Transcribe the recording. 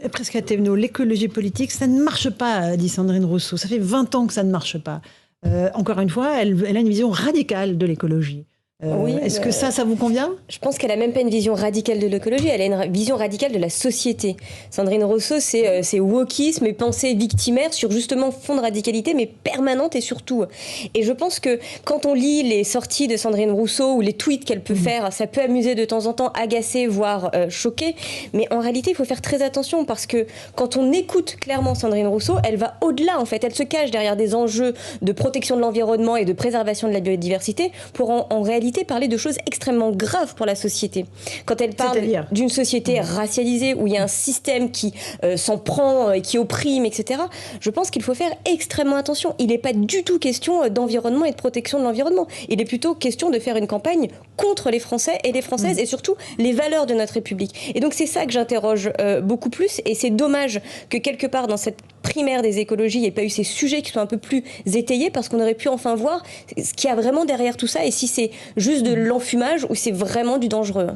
presque à Thévenot, l'écologie politique, ça ne marche pas, dit Sandrine Rousseau. Ça fait 20 ans que ça ne marche pas. Encore une fois, elle a une vision radicale de l'écologie. Oui, est-ce que ça vous convient? Je pense qu'elle a même pas une vision radicale de l'écologie, elle a une vision radicale de la société. Sandrine Rousseau, c'est wokisme et pensée victimaire sur justement fond de radicalité, mais permanente et surtout. Et je pense que quand on lit les sorties de Sandrine Rousseau ou les tweets qu'elle peut faire, ça peut amuser de temps en temps, agacer, voire choquer. Mais en réalité, il faut faire très attention parce que quand on écoute clairement Sandrine Rousseau, elle va au-delà en fait. Elle se cache derrière des enjeux de protection de l'environnement et de préservation de la biodiversité pour en réalité parler de choses extrêmement graves pour la société. Quand elle parle d'une société racialisée où il y a un système qui s'en prend, qui opprime, etc., je pense qu'il faut faire extrêmement attention. Il n'est pas du tout question d'environnement et de protection de l'environnement. Il est plutôt question de faire une campagne contre les Français et les Françaises et surtout les valeurs de notre République. Et donc c'est ça que j'interroge beaucoup plus et c'est dommage que quelque part dans cette primaire des écologies il n'y ait pas eu ces sujets qui sont un peu plus étayés parce qu'on aurait pu enfin voir ce qu'il y a vraiment derrière tout ça et si c'est juste de l'enfumage ou c'est vraiment du dangereux.